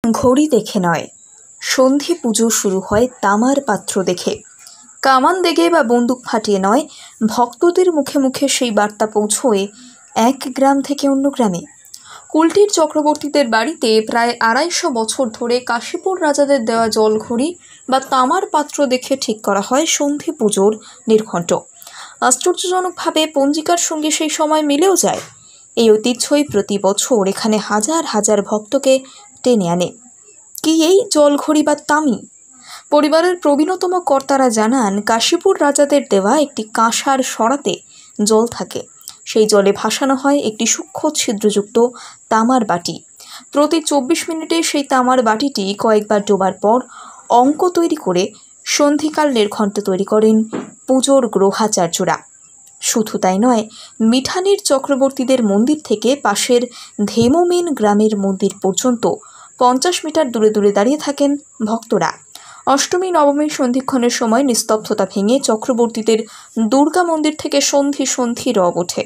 ঘড়ি দেখে নয়, সন্ধি পুজো শুরু হয় তামার পাত্র দেখে। কামান দেগে বা বন্দুক ফাটিয়ে নয়, ভক্তদের মুখে মুখে সেই বার্তা পৌঁছয় এক গ্রাম থেকে অন্য গ্রামে। কুলটির চক্রবর্তীদের বাড়িতে প্রায় ২৫০ বছর ধরে কাশীপুর রাজাদের দেওয়া জলঘড়ি বা তামার পাত্র দেখে ঠিক করা হয় সন্ধি পুজোর নির্ঘণ্ট। আশ্চর্যজনকভাবে পঞ্জিকার সঙ্গে সেই সময় মিলেও যায়। এই ঐতিহ্যই প্রতি বছর এখানে হাজার হাজার ভক্তকে টেনে আনে। কি এই জলঘড়ি বা তামি? পরিবারের প্রবীণতম কর্তারা জানান, কাশীপুর রাজাদের দেওয়া একটি কাঁসার সরাতে জল থাকে। সেই জলে ভাসানো হয় একটি সূক্ষ্ম ছিদ্রযুক্ত তামার বাটি। প্রতি ২৪ মিনিটে সেই তামার বাটিটি কয়েকবার ডোবার পর অঙ্ক তৈরি করে সন্ধিকাল নির্ঘণ্ট তৈরি করেন পুজোর গ্রহাচার্যরা। শুধু তাই নয়, মিঠানির চক্রবর্তীদের মন্দির থেকে পাশের ধেমোমেন গ্রামের মন্দির পর্যন্ত ৫০ মিটার দূরে দূরে দাঁড়িয়ে থাকেন ভক্তরা। অষ্টমী নবমী সন্ধিক্ষণের সময় নিস্তব্ধতা ভেঙে চক্রবর্তীদের দুর্গা মন্দির থেকে সন্ধি সন্ধি রব ওঠে।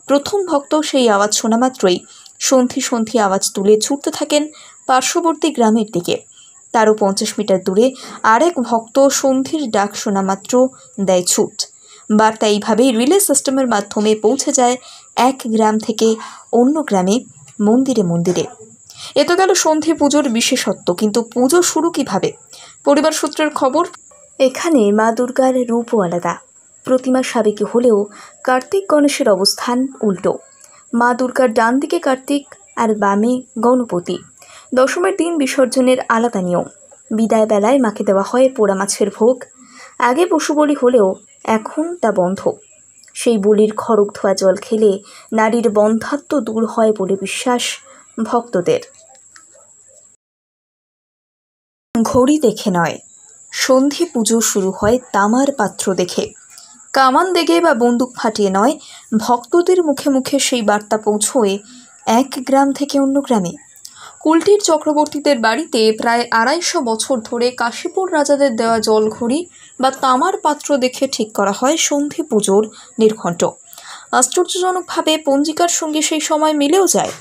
প্রথম ভক্ত সেই আওয়াজ শোনা মাত্রই সন্ধি সন্ধি আওয়াজ তুলে ছুটতে থাকেন পার্শ্ববর্তী গ্রামের দিকে। তারও ৫০ মিটার দূরে আরেক ভক্ত সন্ধির ডাক শোনা মাত্র দেয় ছুট। বার্তা এইভাবেই রিলে সিস্টেমের মাধ্যমে পৌঁছে যায় এক গ্রাম থেকে অন্য গ্রামে, মন্দিরে মন্দিরে। এ তো গেল সন্ধি পুজোর বিশেষত্ব, কিন্তু পুজো শুরু কিভাবে? পরিবার সূত্রের খবর, এখানে মা দুর্গার রূপও আলাদা। প্রতিমা সাবেকি হলেও কার্তিক গণেশের অবস্থান উল্টো। মা দুর্গার ডান দিকে কার্তিক আর বামে গণপতি। দশমীর দিন বিসর্জনের আলাদা নিয়ম। বিদায় বেলায় মাকে দেওয়া হয় পোড়া মাছের ভোগ। আগে পশু বলি হলেও এখন তা বন্ধ। সেই বলির খড়গ ধোয়া জল খেলে নারীর বন্ধ্যাত্ব দূর হয় বলে বিশ্বাস ভক্তদের। ঘড়ি দেখে নয়, সন্ধি পুজো শুরু হয় তামার পাত্র দেখে। কামান দেগে বা বন্দুক ফাটিয়ে নয়, ভক্তদের মুখে মুখে সেই বার্তা পৌঁছয় এক গ্রাম থেকে অন্য গ্রামে। কুলটির চক্রবর্তীদের বাড়িতে প্রায় ২৫০ বছর ধরে কাশীপুর রাজাদের দেওয়া জলঘড়ি বা তামার পাত্র দেখে ঠিক করা হয় সন্ধি পুজোর নির্ঘণ্ট। আশ্চর্যজনকভাবে পঞ্জিকার সঙ্গে সেই সময় মিলেও যায়।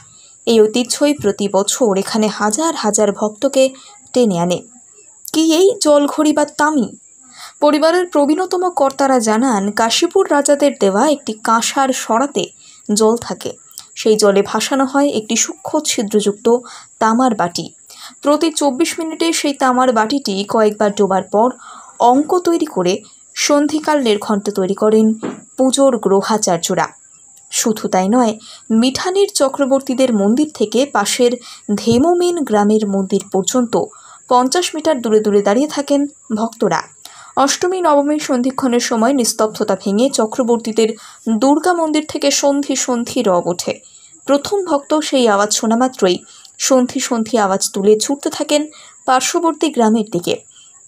এই ঐতিহ্যই প্রতি বছর এখানে হাজার হাজার ভক্তকে টেনে আনে। কি এই জলঘড়ি বা তামি? পরিবারের প্রবীণতম কর্তারা জানান, কাশীপুর রাজাদের দেওয়া একটি কাঁসার সরাতে জল থাকে। সেই জলে ভাসানো হয় একটি সূক্ষ্ম ছিদ্রযুক্ত তামার বাটি। প্রতি ২৪ মিনিটে সেই তামার বাটিটি কয়েকবার ডোবার পর অঙ্ক তৈরি করে সন্ধিকাল নির্ঘণ্ট তৈরি করেন পুজোর গ্রহাচার্যরা। শুধু তাই নয়, মিঠানির চক্রবর্তীদের মন্দির থেকে পাশের ধেমোমেন গ্রামের মন্দির পর্যন্ত ৫০ মিটার দূরে দূরে দাঁড়িয়ে থাকেন ভক্তরা। অষ্টমী নবমী সন্ধিক্ষণের সময় নিস্তব্ধতা ভেঙে চক্রবর্তীদের দুর্গা মন্দির থেকে সন্ধি সন্ধি রব ওঠে। প্রথম ভক্ত সেই আওয়াজ শোনা মাত্রই সন্ধি সন্ধি আওয়াজ তুলে ছুটতে থাকেন পার্শ্ববর্তী গ্রামের দিকে।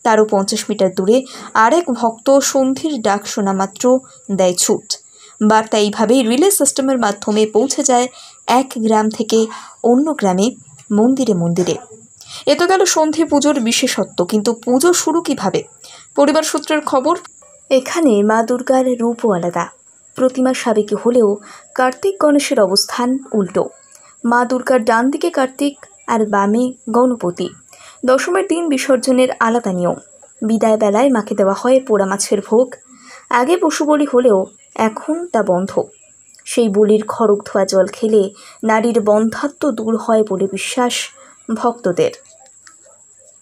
তারও ৫০ মিটার দূরে আরেক ভক্ত সন্ধির ডাক শোনা মাত্র দেয় ছুট। বার্তা এইভাবেই রিলে সিস্টেমের মাধ্যমে পৌঁছে যায় এক গ্রাম থেকে অন্য গ্রামে, মন্দিরে মন্দিরে। এ তো গেল সন্ধি পুজোর বিশেষত্ব, কিন্তু পুজো শুরু কিভাবে? পরিবার সূত্রের খবর, এখানে মা দুর্গার রূপও আলাদা। প্রতিমা সাবেকি হলেও কার্তিক গণেশের অবস্থান উল্টো। মা দুর্গার ডান দিকে কার্তিক আর বামে গণপতি। দশমীর দিন বিসর্জনের আলাদা নিয়ম। বিদায় বেলায় মাকে দেওয়া হয় পোড়া মাছের ভোগ। আগে পশু বলি হলেও এখন তা বন্ধ। সেই বলির খড়গ ধোয়া জল খেলে নারীর বন্ধ্যাত্ব দূর হয় বলে বিশ্বাস ভক্তদের।